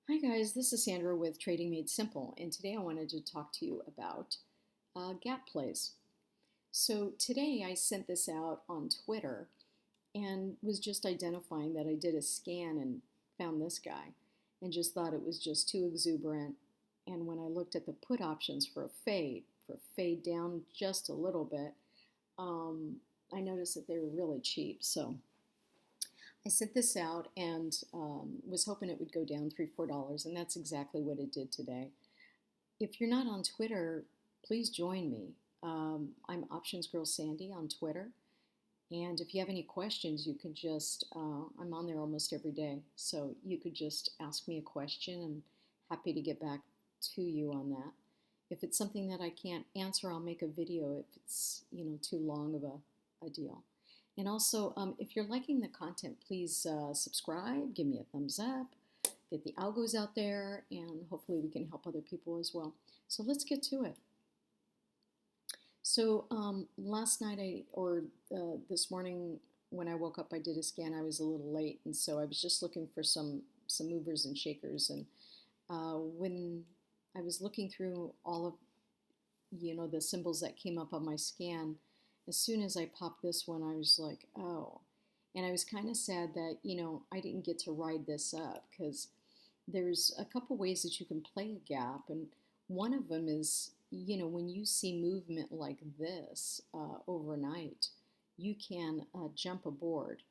Hi guys, this is Sandra with Trading Made Simple, and today I wanted to talk to you about gap plays. So today I sent this out on Twitter and was just identifying that I did a scan and found this guy and just thought it was just too exuberant. And when I looked at the put options for a fade down just a little bit, um, I noticed that they were really cheap. So I sent this out and was hoping it would go down $3, $4, and that's exactly what it did today. If you're not on Twitter, please join me. I'm Options Girl Sandy on Twitter, and if you have any questions, you can just, I'm on there almost every day, so you could just ask me a question and happy to get back to you on that. If it's something that I can't answer, I'll make a video if it's, too long of a deal. And also, if you're liking the content, please subscribe, give me a thumbs up, get the algos out there, and hopefully we can help other people as well. So let's get to it. So last night this morning when I woke up, I did a scan. I was a little late, and so I was just looking for some movers and shakers. And when I was looking through all of the symbols that came up on my scan, as soon as I popped this one, I was like, oh. And I was kind of sad that, I didn't get to ride this up because there's a couple ways that you can play a gap. And one of them is, when you see movement like this overnight, you can jump aboard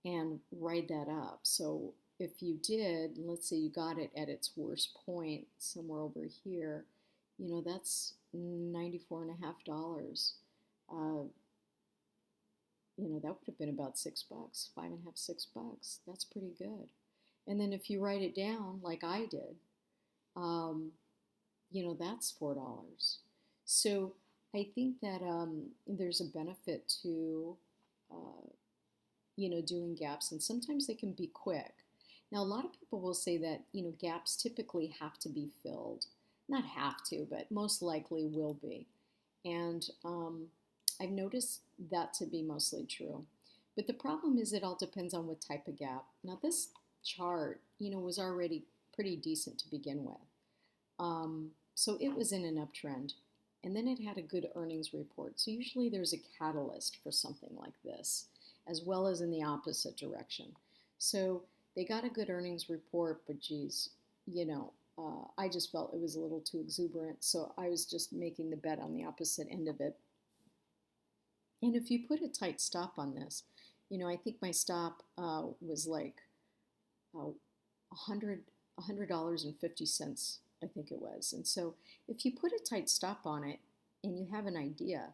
and ride that up. So if you did, let's say you got it at its worst point, somewhere over here, that's $94.50. Uh, that would have been about $6, 5.5, $6. That's pretty good. And then if you write it down like I did, um, that's $4. So I think that there's a benefit to, uh, doing gaps, and sometimes they can be quick. Now, a lot of people will say that, gaps typically have to be filled. Not have to, but most likely will be. And I've noticed that to be mostly true. But the problem is it all depends on what type of gap. Now, this chart, was already pretty decent to begin with. So it was in an uptrend. And then it had a good earnings report. So usually there's a catalyst for something like this, as well as in the opposite direction. So they got a good earnings report, but geez, I just felt it was a little too exuberant. So I was just making the bet on the opposite end of it. And if you put a tight stop on this, I think my stop was like $100.50, I think it was. And so if you put a tight stop on it and you have an idea,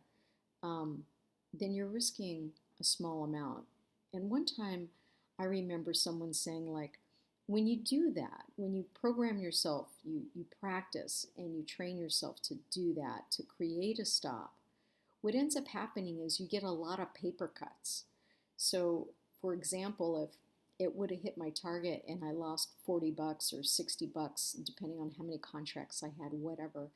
then you're risking a small amount. And one time I remember someone saying, like, when you do that, when you program yourself, you practice and you train yourself to do that, to create a stop, what ends up happening is you get a lot of paper cuts. So, for example, if it would have hit my target and I lost $40 or $60, depending on how many contracts I had, whatever,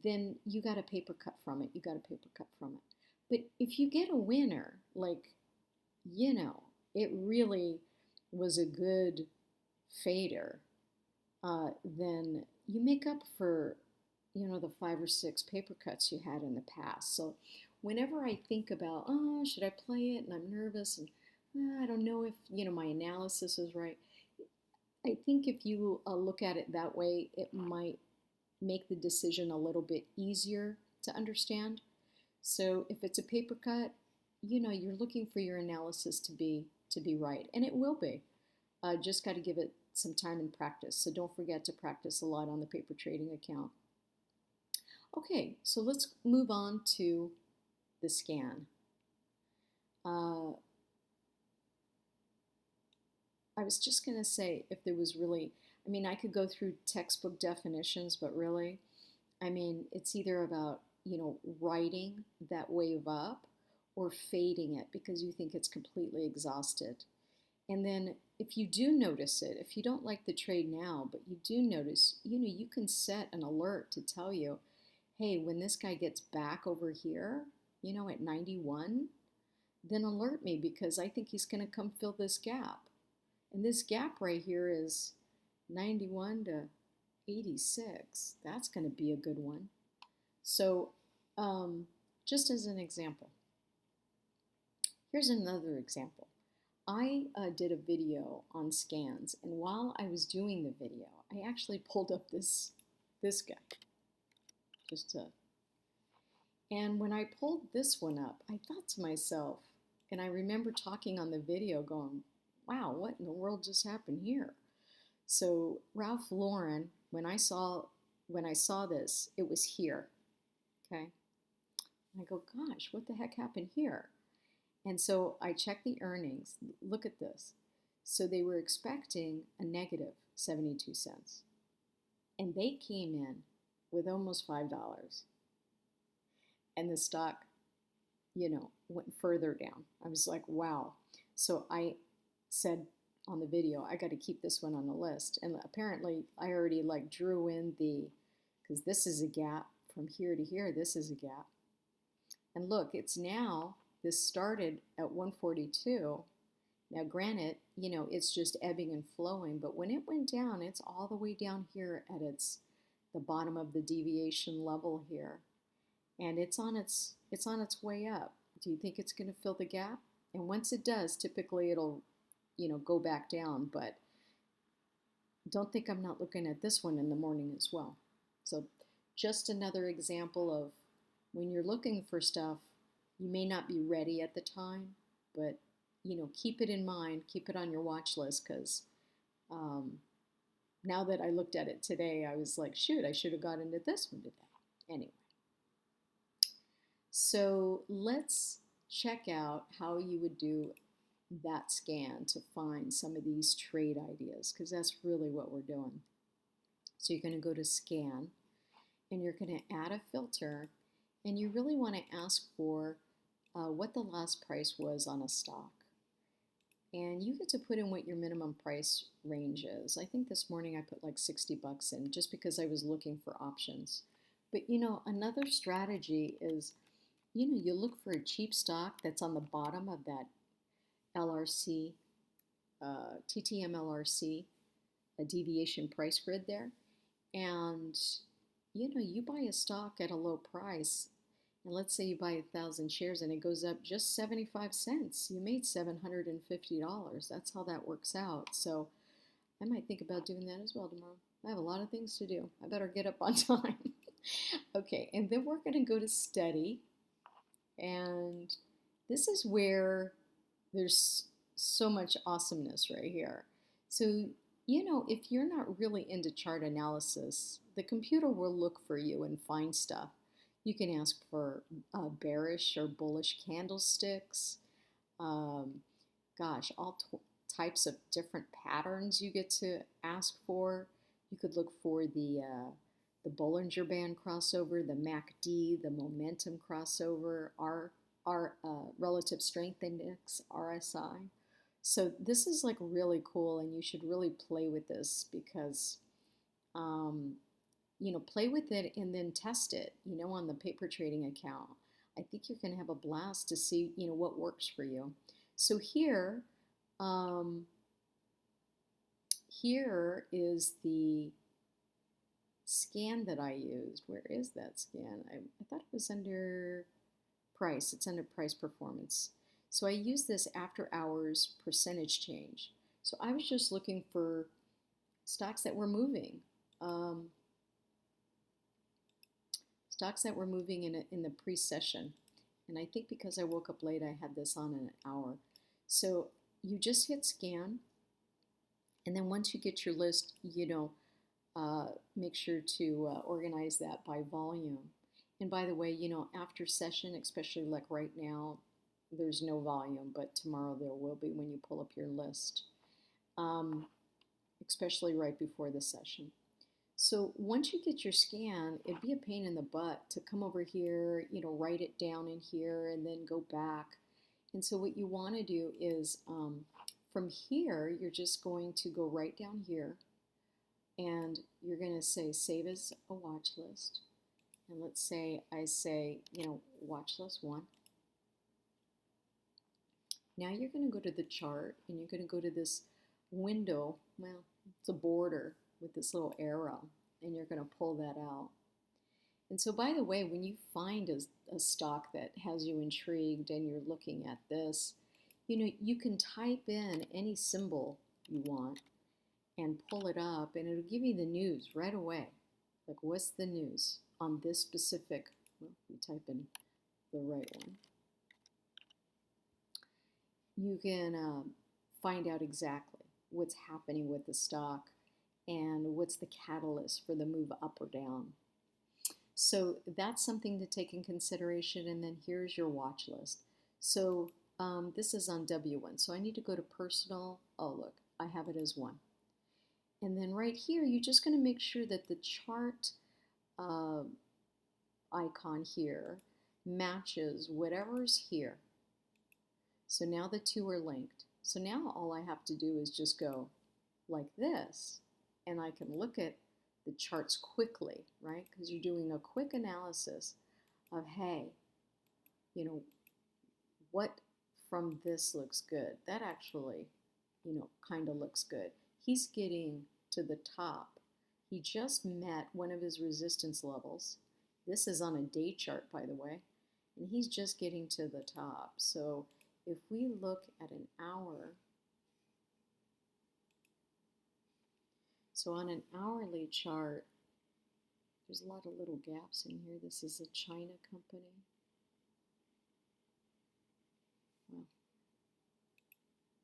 then you got a paper cut from it. You got a paper cut from it. But if you get a winner, like, it really was a good fader, then you make up for, the 5 or 6 paper cuts you had in the past. So whenever I think about, oh, should I play it? And I'm nervous and I don't know if, my analysis is right. I think if you look at it that way, it might make the decision a little bit easier to understand. So if it's a paper cut, you're looking for your analysis to be right, and it will be. Just got to give it some time and practice. So don't forget to practice a lot on the paper trading account. Okay, so let's move on to the scan. I was just going to say if there was really, I could go through textbook definitions, but really, it's either about, riding that wave up or fading it because you think it's completely exhausted. And then if you do notice it, if you don't like the trade now, but you do notice, you can set an alert to tell you, hey, when this guy gets back over here, at 91, then alert me because I think he's going to come fill this gap. And this gap right here is, 91 to 86. That's going to be a good one. So just as an example, here's another example. I did a video on scans, and while I was doing the video, I actually pulled up this guy, and when I pulled this one up, I thought to myself, and I remember talking on the video going, wow, what in the world just happened here? So Ralph Lauren, when I saw this, it was here, okay? And I go, gosh, what the heck happened here? And so I checked the earnings. Look at this. So they were expecting a negative 72 cents. And they came in with almost $5. And the stock, went further down. I was like, wow. So I said on the video, I got to keep this one on the list. And apparently I already drew in because this is a gap from here to here. This is a gap. And look, this started at 142. Now, granted, it's just ebbing and flowing, but when it went down, it's all the way down here at the bottom of the deviation level here. And it's on its way up. Do you think it's going to fill the gap? And once it does, typically it'll, go back down, but don't think I'm not looking at this one in the morning as well. So just another example of when you're looking for stuff, you may not be ready at the time, but keep it in mind, keep it on your watch list, because now that I looked at it today, I was like, shoot, I should have got into this one today. Anyway, so let's check out how you would do that scan to find some of these trade ideas, because that's really what we're doing. So you're going to go to scan, and you're going to add a filter, and you really want to ask for what the last price was on a stock. And you get to put in what your minimum price range is. I think this morning I put like $60 in just because I was looking for options. But another strategy is, you look for a cheap stock that's on the bottom of that LRC, Ttm Lrc, a deviation price grid there. And, you buy a stock at a low price, and let's say you buy 1,000 shares and it goes up just 75 cents. You made $750. That's how that works out. So I might think about doing that as well tomorrow. I have a lot of things to do. I better get up on time. Okay, and then we're going to go to study. And this is where there's so much awesomeness right here. So, if you're not really into chart analysis, the computer will look for you and find stuff. You can ask for bearish or bullish candlesticks. All types of different patterns you get to ask for. You could look for the Bollinger Band crossover, the MACD, the momentum crossover, our relative strength index, RSI. So this is really cool, and you should really play with this because play with it and then test it, on the paper trading account. I think you're going to have a blast to see, what works for you. So here is the scan that I used. Where is that scan? I thought it was under price. It's under price performance. So I used this after hours percentage change. So I was just looking for stocks that were moving. Stocks that were moving in the pre-session. And I think because I woke up late, I had this on in an hour. So you just hit scan. And then once you get your list, make sure to organize that by volume. And by the way, after session, especially like right now, there's no volume, but tomorrow there will be when you pull up your list, especially right before the session. So once you get your scan, it'd be a pain in the butt to come over here, write it down in here and then go back. And so what you want to do is from here, you're just going to go right down here and you're going to say save as a watch list. And let's say I say, watch list 1. Now you're going to go to the chart and you're going to go to this window. Well, it's a border with this little arrow, and you're going to pull that out. And so, by the way, when you find a stock that has you intrigued and you're looking at this, you can type in any symbol you want and pull it up, and it'll give you the news right away. Like, what's the news on this specific, well, we type in the right one. You can find out exactly what's happening with the stock and what's the catalyst for the move up or down. So that's something to take in consideration. And then here's your watch list. So this is on W1. So I need to go to personal. Oh, look, I have it as 1. And then right here, you're just going to make sure that the chart icon here matches whatever's here. So now the two are linked. So now all I have to do is just go like this, and I can look at the charts quickly, right? Because you're doing a quick analysis of, hey, what from this looks good? That actually, kind of looks good. He's getting to the top. He just met one of his resistance levels. This is on a day chart, by the way, and he's just getting to the top. So if we look at an hour, so on an hourly chart, there's a lot of little gaps in here. This is a China company. Well,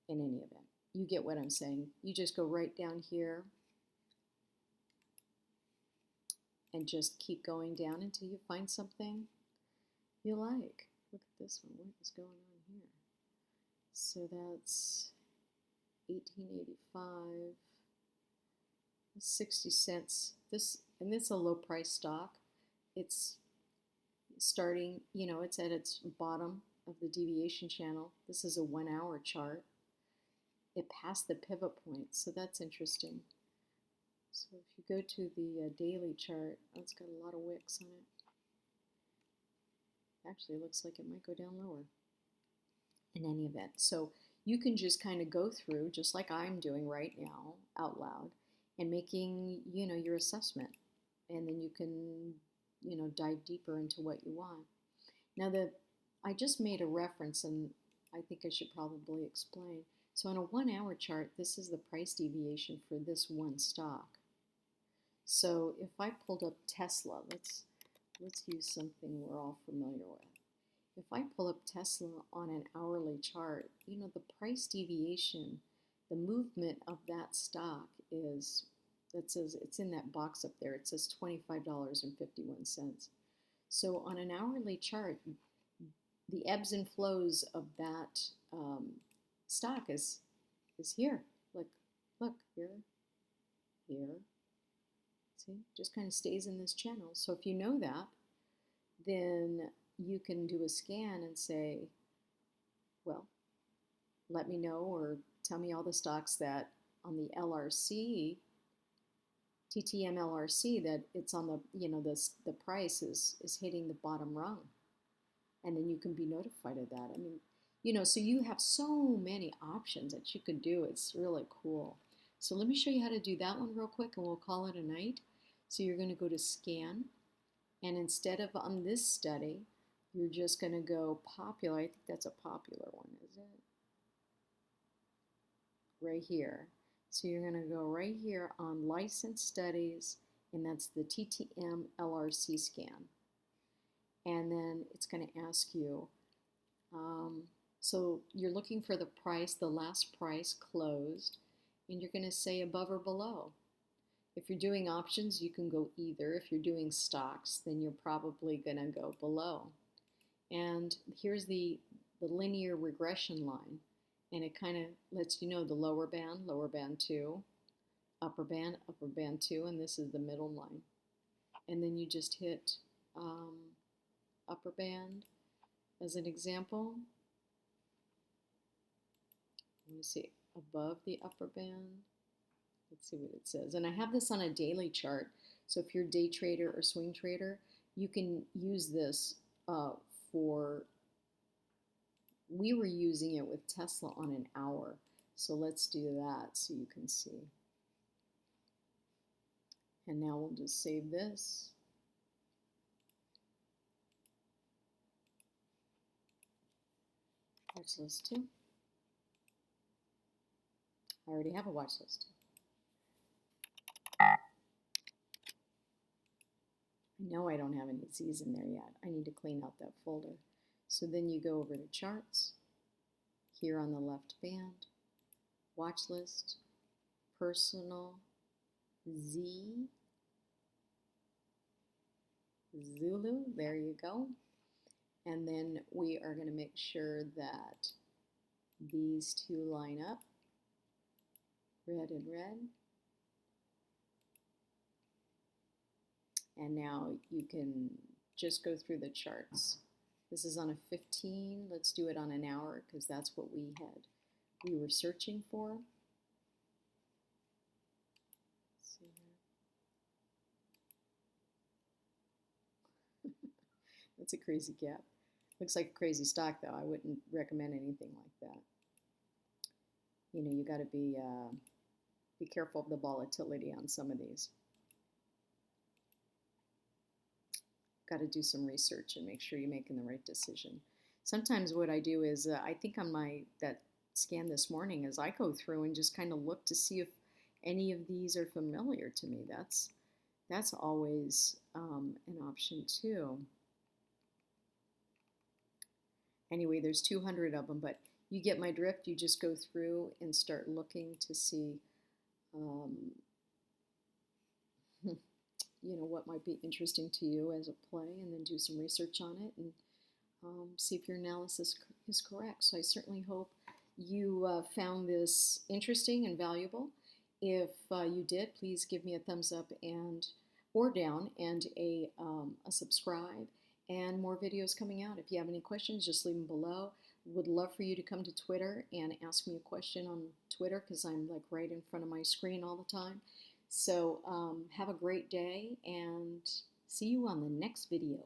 in any event, you get what I'm saying. You just go right down here and just keep going down until you find something you like. Look at this one. What is going on here? So that's 1885. 60 cents. This is a low price stock. It's starting, it's at its bottom of the deviation channel. This is a 1 hour chart. It passed the pivot point, so that's interesting. So if you go to the daily chart, it's got a lot of wicks on it. Actually, it looks like it might go down lower in any event. So you can just kind of go through, just like I'm doing right now, out loud, and making, your assessment. And then you can, dive deeper into what you want. Now, I just made a reference, and I think I should probably explain. So on a 1 hour chart, this is the price deviation for this one stock. So if I pulled up Tesla, let's use something we're all familiar with. If I pull up Tesla on an hourly chart, the price deviation, the movement of that stock is, that says, it's in that box up there, it says $25.51. So on an hourly chart, the ebbs and flows of that stock is here. Look, here. See, just kind of stays in this channel. So if you know that, then you can do a scan and say, well, let me know or tell me all the stocks that on the LRC, Ttm Lrc, that it's on the, the price is hitting the bottom rung. And then you can be notified of that. I mean, so you have so many options that you could do. It's really cool. So let me show you how to do that one real quick, and we'll call it a night. So you're going to go to Scan, and instead of on this study, you're just going to go popular. I think that's a popular one, is it? Right here. So you're going to go right here on Licensed Studies, and that's the Ttm Lrc Scan. And then it's going to ask you, so you're looking for the price, the last price closed, and you're going to say above or below. If you're doing options, you can go either. If you're doing stocks, then you're probably going to go below. And here's the linear regression line, and it kind of lets you know the lower band 2, upper band 2, and this is the middle line. And then you just hit upper band as an example. Let me see, above the upper band. Let's see what it says. And I have this on a daily chart. So if you're a day trader or swing trader, you can use this we were using it with Tesla on an hour. So let's do that so you can see. And now we'll just save this. Watch list 2. I already have a watch list. I know I don't have any Z's in there yet. I need to clean out that folder. So then you go over to charts, here on the left band, watch list, personal, Z, Zulu, there you go. And then we are going to make sure that these two line up, red and red. And now you can just go through the charts. This is on a 15. Let's do it on an hour because that's what we were searching for. Let's see here. That's a crazy gap. Looks like a crazy stock though. I wouldn't recommend anything like that. You know, you got to be careful of the volatility on some of these. Got to do some research and make sure you're making the right decision. Sometimes what I do is, I think on that scan this morning, is I go through and just kind of look to see if any of these are familiar to me. That's always an option too. Anyway, there's 200 of them, but you get my drift. You just go through and start looking to see you know, what might be interesting to you as a play, and then do some research on it and see if your analysis is correct. So I certainly hope you found this interesting and valuable. If you did, please give me a thumbs up or down, and a subscribe, and more videos coming out. If you have any questions, just leave them below. Would love for you to come to Twitter and ask me a question on Twitter, because I'm like right in front of my screen all the time. So have a great day, and see you on the next video.